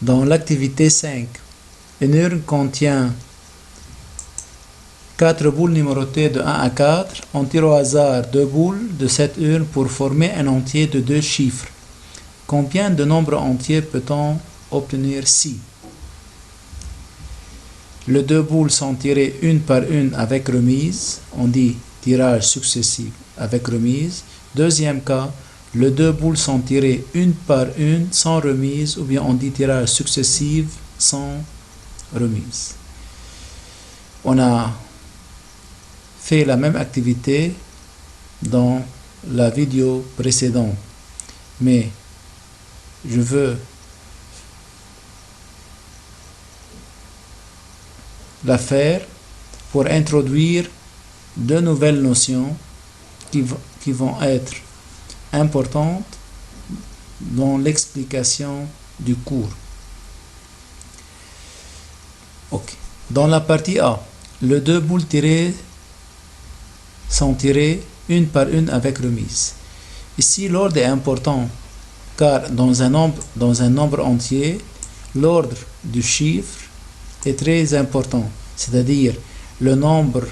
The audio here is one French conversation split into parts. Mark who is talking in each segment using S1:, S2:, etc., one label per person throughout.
S1: Dans l'activité 5, une urne contient 4 boules numérotées de 1 à 4. On tire au hasard 2 boules de cette urne pour former un entier de 2 chiffres. Combien de nombres entiers peut-on obtenir si les 2 boules sont tirées une par une avec remise? On dit tirage successif avec remise. Deuxième cas, les 2 boules sont tirées une par une sans remise, ou bien on dit tirage successif sans remise. On a fait la même activité dans la vidéo précédente, mais je veux la faire pour introduire de nouvelles notions qui vont être importantes dans l'explication du cours. Ok. Dans la partie A, les 2 boules tirées sont tirées une par une avec remise. Ici, l'ordre est important car dans un nombre entier, l'ordre du chiffre est très important. C'est-à-dire, le nombre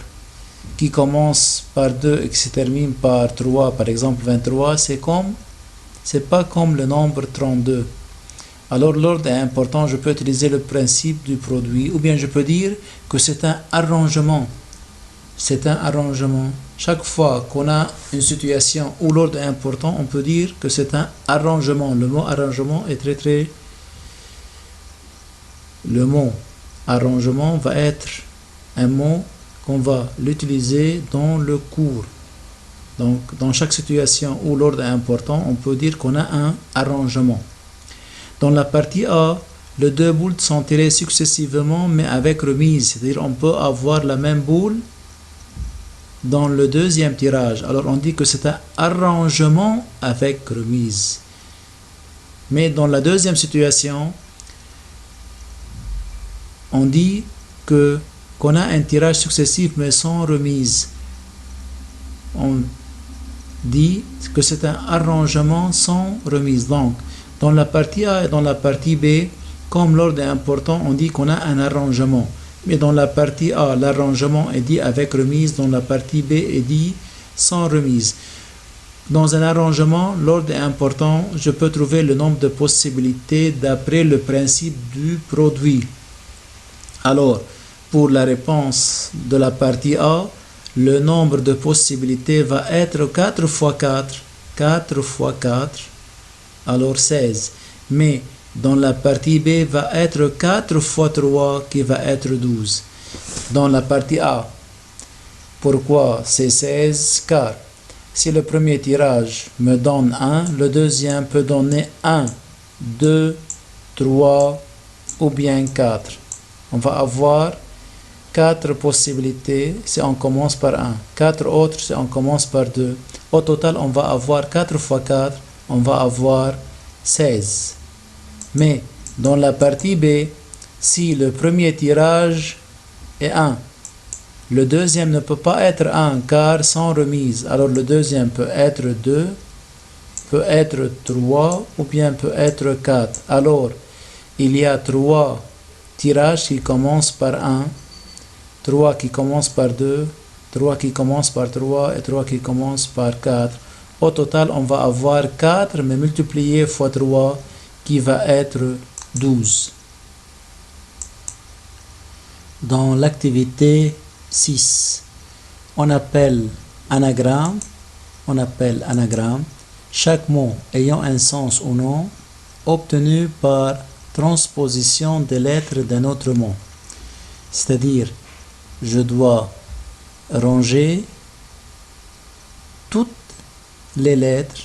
S1: qui commence par 2 et qui se termine par 3, par exemple 23, c'est pas comme le nombre 32. Alors l'ordre est important, je peux utiliser le principe du produit, ou bien je peux dire que c'est un arrangement. C'est un arrangement. Chaque fois qu'on a une situation où l'ordre est important, on peut dire que c'est un arrangement. Le mot arrangement est très... Le mot arrangement va être un mot qu'on va l'utiliser dans le cours. Donc, dans chaque situation où l'ordre est important, on peut dire qu'on a un arrangement. Dans la partie A, les 2 boules sont tirées successivement, mais avec remise. C'est-à-dire, on peut avoir la même boule dans le deuxième tirage. Alors, on dit que c'est un arrangement avec remise. Mais dans la deuxième situation, on dit qu'on a un tirage successif mais sans remise. On dit que c'est un arrangement sans remise. Donc, dans la partie A et dans la partie B, comme l'ordre est important, on dit qu'on a un arrangement. Mais dans la partie A, l'arrangement est dit avec remise. Dans la partie B est dit sans remise. Dans un arrangement, l'ordre est important. Je peux trouver le nombre de possibilités d'après le principe du produit. Alors, pour la réponse de la partie A, le nombre de possibilités va être 4 fois 4. 4 fois 4, alors 16. Mais dans la partie B va être 4 fois 3 qui va être 12. Dans la partie A, pourquoi c'est 16? Car si le premier tirage me donne 1, le deuxième peut donner 1, 2, 3 ou bien 4. On va avoir 4 possibilités si on commence par 1, 4 autres si on commence par 2. Au total, on va avoir 4 fois 4, on va avoir 16. Mais dans la partie B, si le premier tirage est 1, le deuxième ne peut pas être 1 car sans remise. Alors le deuxième peut être 2, peut être 3 ou bien peut être 4. Alors il y a 3 tirages qui commencent par 1, 3 qui commencent par 2, 3 qui commencent par 3 et 3 qui commencent par 4. Au total, on va avoir 4, mais multiplié fois 3, qui va être 12. Dans l'activité 6, on appelle anagramme chaque mot ayant un sens ou non obtenu par transposition des lettres d'un autre mot. C'est-à-dire, je dois ranger toutes les lettres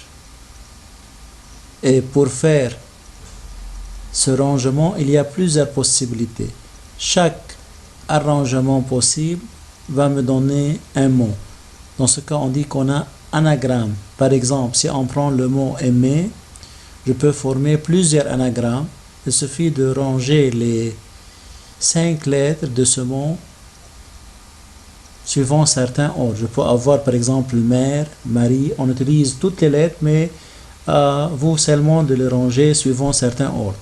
S1: et pour faire ce rangement, il y a plusieurs possibilités. Chaque arrangement possible va me donner un mot. Dans ce cas, on dit qu'on a anagramme. Par exemple, si on prend le mot aimer, je peux former plusieurs anagrammes. Il suffit de ranger les 5 lettres de ce mot suivant certains ordres. Je peux avoir par exemple mère, mari. On utilise toutes les lettres, mais vous seulement de les ranger suivant certains ordres.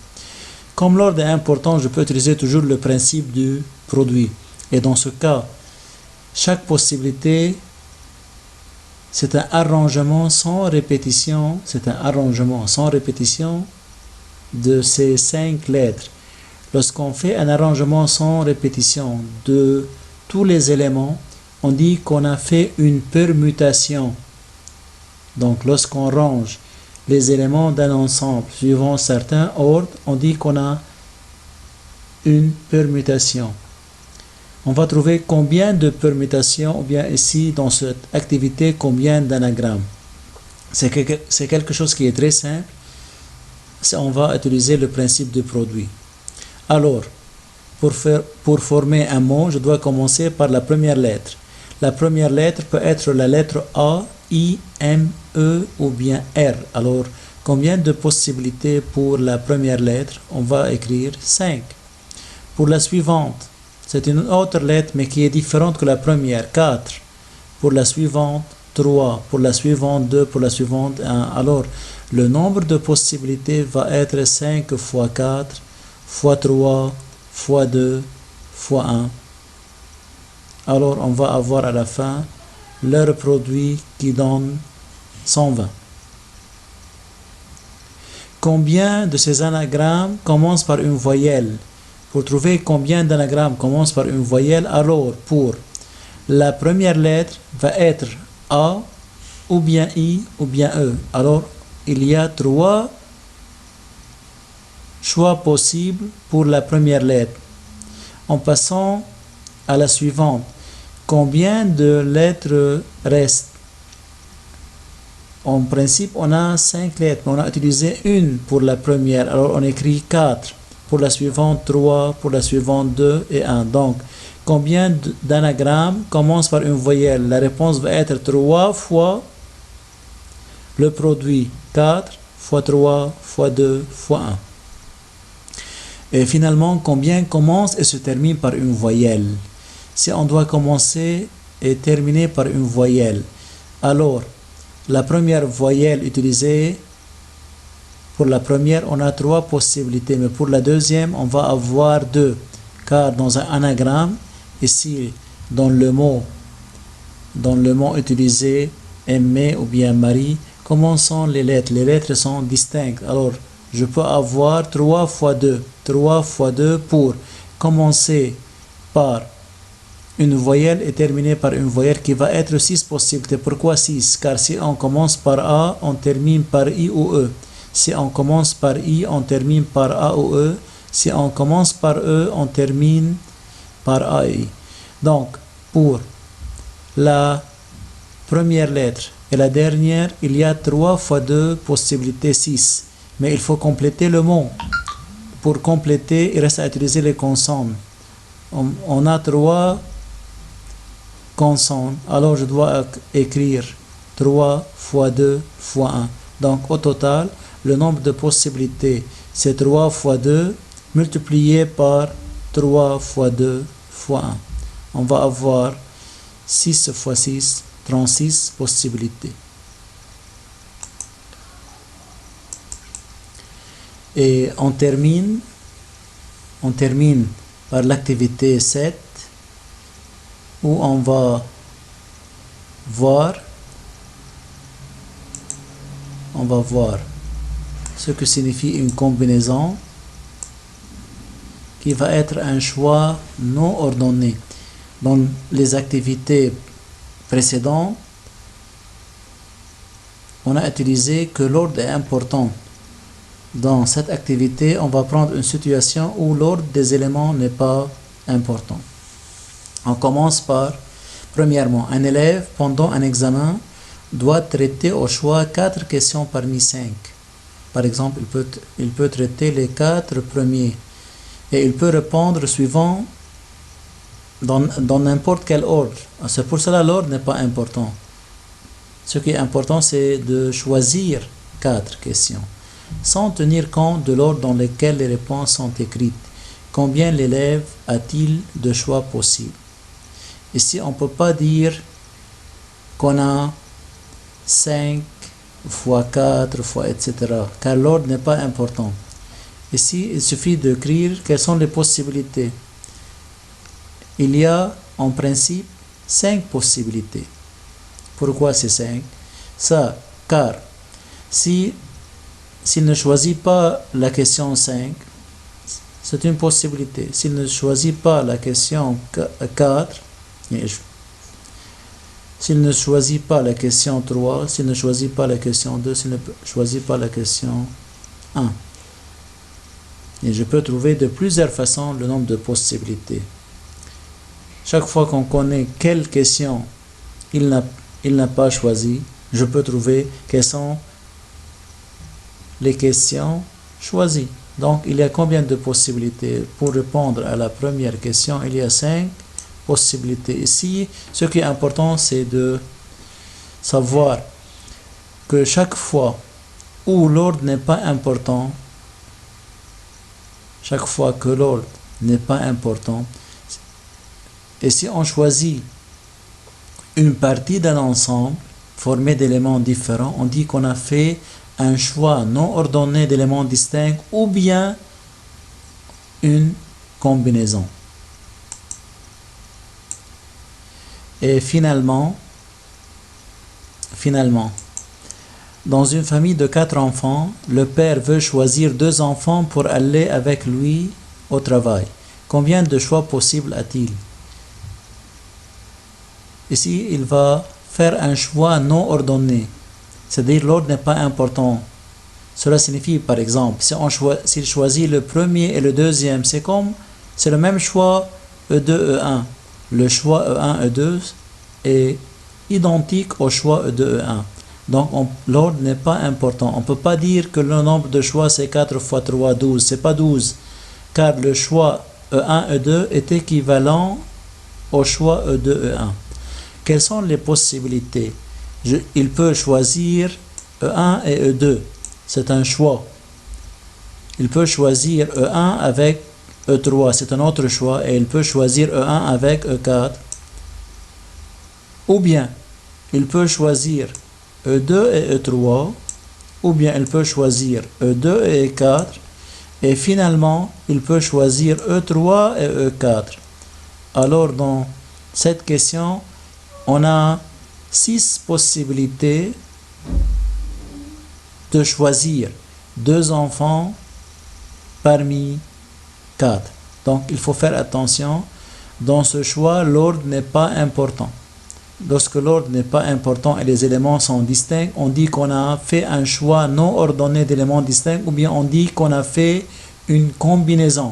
S1: Comme l'ordre est important, je peux utiliser toujours le principe du produit. Et dans ce cas, chaque possibilité, c'est un arrangement sans répétition. C'est un arrangement sans répétition de ces 5 lettres. Lorsqu'on fait un arrangement sans répétition de tous les éléments, on dit qu'on a fait une permutation. Donc, lorsqu'on range les éléments d'un ensemble suivant certains ordres, on dit qu'on a une permutation. On va trouver combien de permutations, ou bien ici, dans cette activité, combien d'anagrammes. C'est quelque chose qui est très simple. On va utiliser le principe du produit. Alors, pour former un mot, je dois commencer par la première lettre. La première lettre peut être la lettre A, I, M, E ou bien R. Alors, combien de possibilités pour la première lettre? On va écrire 5. Pour la suivante, c'est une autre lettre mais qui est différente que la première, 4. Pour la suivante, 3. Pour la suivante, 2. Pour la suivante, 1. Alors, le nombre de possibilités va être 5 fois 4 fois 3 fois 2 fois 1. Alors, on va avoir à la fin leur produit qui donne 120. Combien de ces anagrammes commencent par une voyelle? Pour trouver combien d'anagrammes commencent par une voyelle, alors pour la première lettre va être A, ou bien I, ou bien E. Alors, il y a 3 choix possibles pour la première lettre. En passant à la suivante, combien de lettres restent? En principe, on a 5 lettres, mais on a utilisé une pour la première, alors on écrit 4. Pour la suivante, 3. Pour la suivante, 2 et 1. Donc, combien d'anagrammes commencent par une voyelle? La réponse va être 3 fois le produit, 4 fois 3 fois 2 fois 1. Et finalement, combien commence et se termine par une voyelle? Si on doit commencer et terminer par une voyelle, alors la première voyelle utilisée, pour la première, on a 3 possibilités, mais pour la deuxième, on va avoir 2, car dans un anagramme, ici, dans le mot utilisé, aimer ou bien Marie, comment sont les lettres? Les lettres sont distinctes. Alors, je peux avoir 3 fois 2. 3 fois 2 pour commencer par une voyelle et terminer par une voyelle qui va être 6 possibilités. Pourquoi 6? Car si on commence par A, on termine par I ou E. Si on commence par I, on termine par A ou E. Si on commence par E, on termine par A et I. Donc, pour la première lettre et la dernière, il y a 3 fois 2 possibilités, 6. Mais il faut compléter le mot. Pour compléter, il reste à utiliser les consonnes. On a 3 consonnes. Alors, je dois écrire 3 fois 2 fois 1. Donc, au total, le nombre de possibilités, c'est 3 fois 2 multiplié par 3 fois 2 fois 1. On va avoir 6 fois 6, 36 possibilités. Et on termine par l'activité 7 où on va voir ce que signifie une combinaison qui va être un choix non ordonné. Dans les activités précédentes, on a utilisé que l'ordre est important. Dans cette activité, on va prendre une situation où l'ordre des éléments n'est pas important. On commence par, premièrement, un élève, pendant un examen, doit traiter au choix 4 questions parmi 5. Par exemple, il peut traiter les 4 premiers et il peut répondre suivant dans n'importe quel ordre. C'est pour cela l'ordre n'est pas important. Ce qui est important, c'est de choisir 4 questions, sans tenir compte de l'ordre dans lequel les réponses sont écrites. Combien l'élève a-t-il de choix possibles? Ici, on ne peut pas dire qu'on a 5 fois 4 fois etc. car l'ordre n'est pas important. Ici, il suffit d'écrire quelles sont les possibilités. Il y a en principe 5 possibilités. Pourquoi c'est 5? Ça, car s'il ne choisit pas la question 5, c'est une possibilité. S'il ne choisit pas la question 4, s'il ne choisit pas la question 3, s'il ne choisit pas la question 2, s'il ne choisit pas la question 1. Et je peux trouver de plusieurs façons le nombre de possibilités. Chaque fois qu'on connaît quelle question il n'a pas choisi, je peux trouver quelles sont les questions choisies. Donc, il y a combien de possibilités? Pour répondre à la première question, il y a 5 possibilités. Ici, ce qui est important, c'est de savoir que chaque fois où l'ordre n'est pas important, chaque fois que l'ordre n'est pas important, et si on choisit une partie d'un ensemble formé d'éléments différents, on dit qu'on a fait un choix non ordonné d'éléments distincts ou bien une combinaison. Et finalement, dans une famille de 4 enfants, le père veut choisir 2 enfants pour aller avec lui au travail. Combien de choix possibles a-t-il? Ici, il va faire un choix non ordonné, c'est-à-dire l'ordre n'est pas important. Cela signifie, par exemple, s'il choisit le premier et le deuxième, c'est le même choix E2, E1. Le choix E1, E2 est identique au choix E2, E1. Donc, l'ordre n'est pas important. On ne peut pas dire que le nombre de choix, c'est 4 fois 3, 12. Ce n'est pas 12, car le choix E1, E2 est équivalent au choix E2, E1. Quelles sont les possibilités? Il peut choisir E1 et E2. C'est un choix. Il peut choisir E1 avec E3. C'est un autre choix. Et il peut choisir E1 avec E4. Ou bien, il peut choisir E2 et E3. Ou bien, il peut choisir E2 et E4. Et finalement, il peut choisir E3 et E4. Alors, dans cette question, on a 6 possibilités de choisir 2 enfants parmi 4. Donc, il faut faire attention. Dans ce choix, l'ordre n'est pas important. Lorsque l'ordre n'est pas important et les éléments sont distincts, on dit qu'on a fait un choix non ordonné d'éléments distincts ou bien on dit qu'on a fait une combinaison.